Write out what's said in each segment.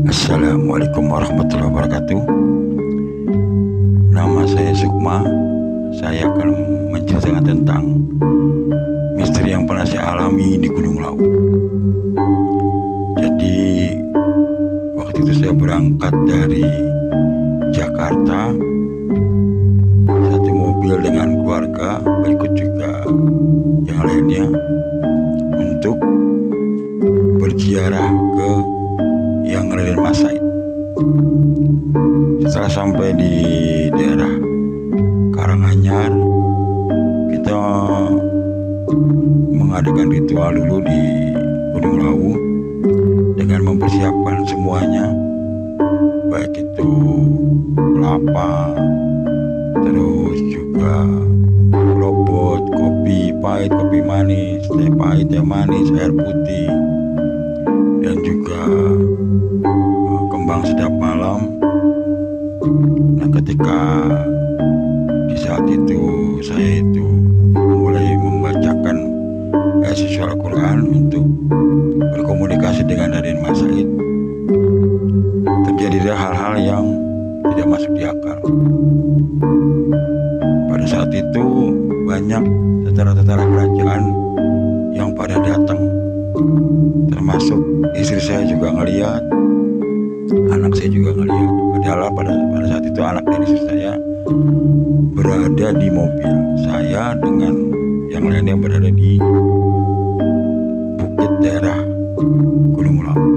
Assalamualaikum warahmatullahi wabarakatuh. Nama saya Sukma. Saya akan menceritakan tentang misteri yang pernah saya alami di Gunung Lawu. Jadi waktu itu saya berangkat dari Jakarta, satu mobil dengan keluarga, berikut juga yang lainnya, untuk berziarah ke yang Raden Mas Said. Setelah sampai di daerah Karanganyar, kita mengadakan ritual dulu di Gunung Lawu dengan mempersiapkan semuanya, baik itu kelapa, terus juga robot, kopi pahit, kopi manis, teh pahit, teh manis, air putih, dan juga kembang sedap malam. Nah, ketika di saat itu saya mulai membacakan siswa Al-Quran untuk berkomunikasi dengan Raden Mas Said, terjadi hal-hal yang tidak masuk di akal. Pada saat itu banyak tentara-tentara kerajaan yang pada datang, termasuk istri saya juga ngelihat, anak saya juga ngelihat. Padahal pada saat itu anak dan istri saya berada di mobil, saya dengan yang lainnya berada di bukit daerah Gunung Lawu.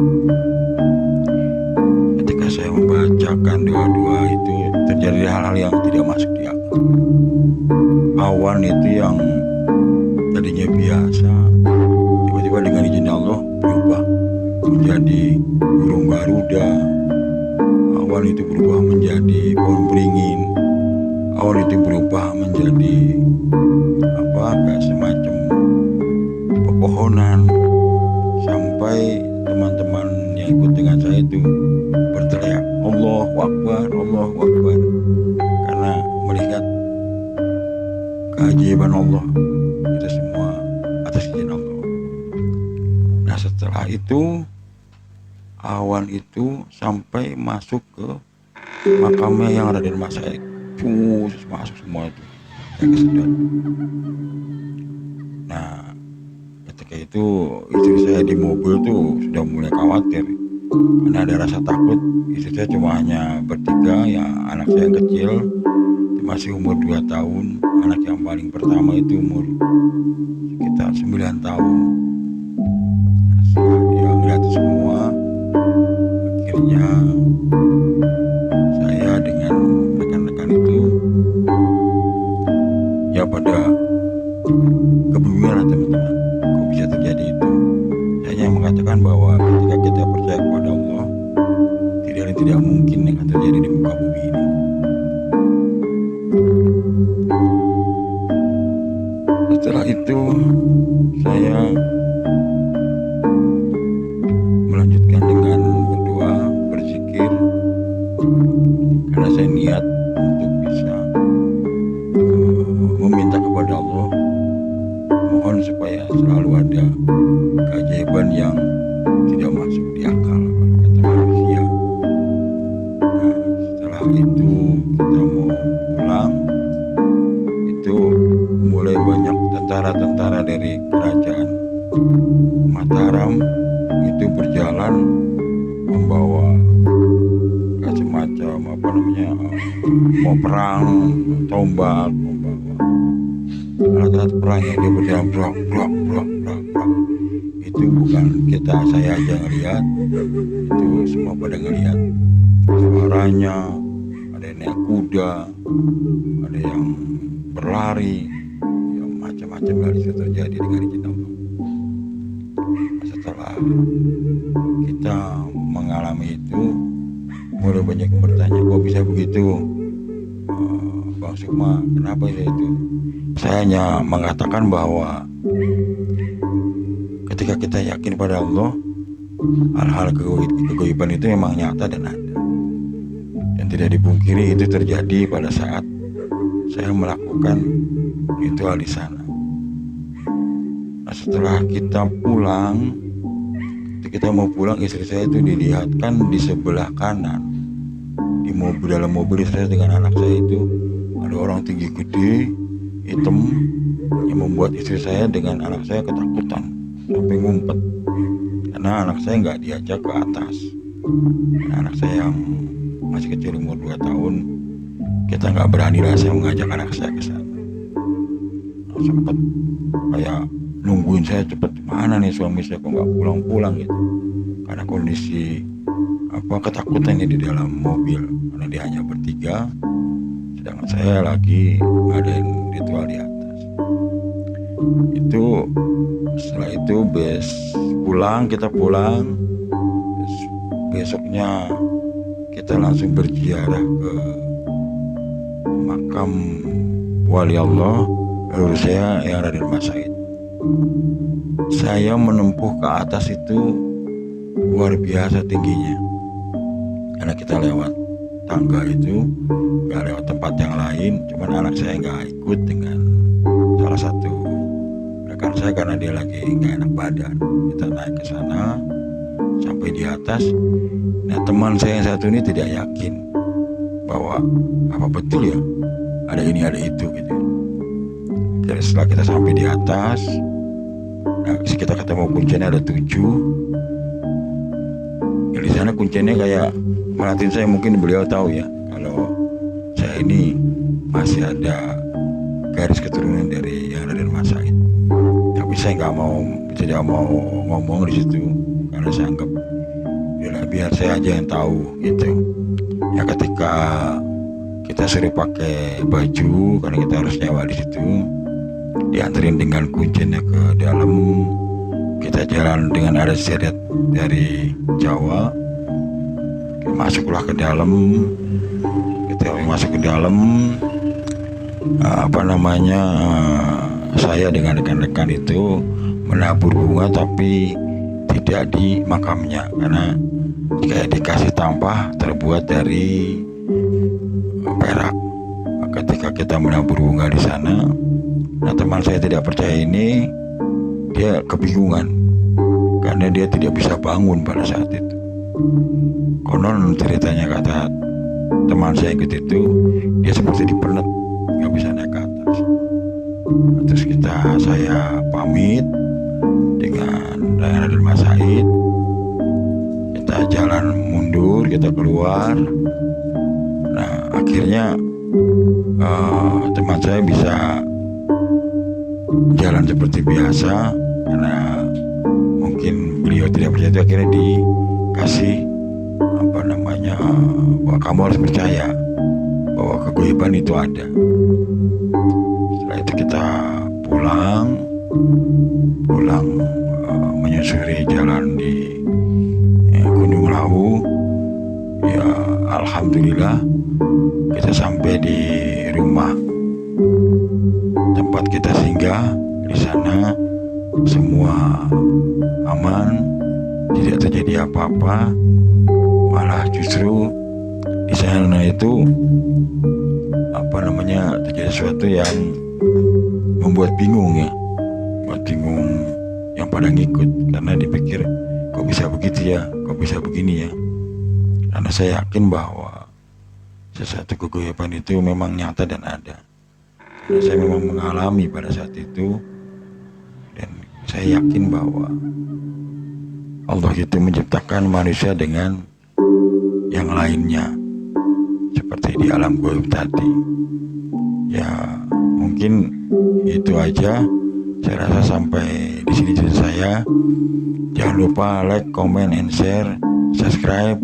Ketika saya membacakan doa-doa itu, terjadi hal-hal yang tidak masuk di akal. Awan itu yang tadinya biasa, tiba-tiba dengan izin Allah berubah menjadi burung garuda. Awan itu berubah menjadi pohon beringin. Awan itu berubah menjadi kayak semacam pepohonan, sampai teman-teman yang ikut dengan saya itu berteriak Allahu Akbar, Allahu Akbar, karena melihat keajaiban Allah. Itu semua atas izin Allah. Nah, setelah itu awan itu sampai masuk ke makamnya yang Raden Mas Said. Masuk semua itu, saya kesedot. Nah, ketika itu istri saya di mobil tuh sudah mulai khawatir karena ada rasa takut. Istri saya cuma hanya bertiga, ya anak saya yang kecil itu masih umur 2 tahun, anak yang paling pertama itu umur sekitar 9 tahun. Nah, setelah dia melihat semua, akhirnya saya dengan rekan-rekan itu ya pada kebingungan, teman-teman, kok bisa terjadi itu. Saya hanya mengatakan bahwa ketika kita percaya kepada Allah, tidak ada tidak mungkin yang akan terjadi di muka bumi ini. Setelah itu saya melanjutkan dengan berdoa, berzikir, karena saya niat untuk bisa meminta kepada Allah, mohon supaya selalu ada keajaiban yang tidak masuk di akal kata manusia. Nah, setelah itu kita mau pulang, itu mulai banyak tentara-tentara dari kerajaan Mataram itu berjalan membawa semacam mau perang, tombak, membawa alat-alat perang yang dia berjalan brak. Itu bukan saya aja ngelihat, itu semua pada ngelihat suaranya. Ada yang naik kuda, ada yang berlari, yang macam-macam hal itu terjadi dengan izin Allah. Setelah kita mengalami itu, mulai banyak yang bertanya, kok bisa begitu Bang Sukma, kenapa itu? Saya hanya mengatakan bahwa ketika kita yakin pada Allah, hal-hal kegaiban itu memang nyata dan ada, dan tidak dipungkiri itu terjadi pada saat saya melakukan ritual di sana. Nah, setelah kita pulang, kita mau pulang, istri saya itu dilihatkan di sebelah kanan di mobil, dalam mobil saya dengan anak saya itu ada orang tinggi gede hitam yang membuat istri saya dengan anak saya ketakutan sampai ngumpet karena anak saya nggak diajak ke atas. Anak saya yang masih kecil umur 2 tahun, kita nggak berani lah saya mengajak anak saya ke sana. Sempat kayak nungguin saya cepet, mana nih suami saya kok nggak pulang-pulang gitu, karena kondisi ketakutannya di dalam mobil karena dia hanya bertiga, sedangkan saya lagi ngadain ritual di atas. Itu setelah itu kita pulang, besoknya kita langsung berziarah ke makam wali Allah lalu saya yang Raden Mas Said. Saya menempuh ke atas itu luar biasa tingginya karena kita lewat tangga itu, nggak lewat tempat yang lain. Cuman anak saya nggak ikut dengan salah satu rekan saya karena dia lagi nggak enak badan. Kita naik ke sana sampai di atas. Nah, teman saya yang satu ini tidak yakin bahwa apa betul ya ada ini ada itu gitu. Jadi setelah kita sampai di atas, nah, kita ketemu kuncinya ada 7. Ya, di sana kuncinya kayak melatin saya, mungkin beliau tahu ya kalau saya ini masih ada garis keturunan dari yang Raden Mas Said. Tapi saya tidak mau ngomong di situ karena saya anggap biar saya aja yang tahu gitu. Ya ketika kita suruh pakai baju karena kita harus nyewa di situ, dianterin dengan kuncinya ke dalam. Kita jalan dengan adat istiadat dari Jawa, masuklah ke dalam. Kita masuk ke dalam, saya dengan rekan-rekan itu menabur bunga tapi tidak di makamnya karena kayak dikasih tampah terbuat dari perak. Ketika kita menabur bunga di sana, nah teman saya tidak percaya ini, dia kebingungan karena dia tidak bisa bangun pada saat itu. Konon ceritanya kata teman saya ikut itu, dia seperti dipernet, nggak bisa naik ke atas. Terus saya pamit dengan Raden Mas Said. Kita jalan mundur, kita keluar. Nah akhirnya teman saya bisa jalan seperti biasa karena mungkin beliau tidak percaya. Itu akhirnya dikasih bahwa kamu harus percaya bahwa kegaiban itu ada. Setelah itu kita pulang menyusuri jalan di Gunung Lawu. Ya alhamdulillah kita sampai di rumah tempat kita singgah. Di sana semua aman, tidak terjadi apa-apa. Malah justru di sana itu terjadi sesuatu yang membuat bingung ya, yang pada ngikut karena dipikir kok bisa begitu ya, kok bisa begini ya. Karena saya yakin bahwa sesuatu kegaiban itu memang nyata dan ada. Karena saya memang mengalami pada saat itu, dan saya yakin bahwa Allah itu menciptakan manusia dengan yang lainnya seperti di alam gaib tadi. Ya mungkin itu aja. Saya rasa sampai di sini cerita saya. Jangan lupa like, comment, and share, subscribe.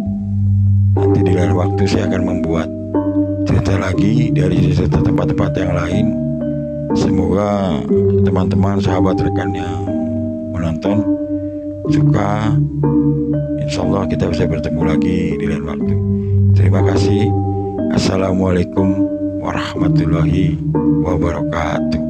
Nanti di lain waktu saya akan membuat cerita lagi dari cerita tempat-tempat yang lain. Semoga teman-teman, sahabat, rekan yang menonton suka. Insya Allah kita bisa bertemu lagi di lain waktu. Terima kasih. Assalamualaikum warahmatullahi wabarakatuh.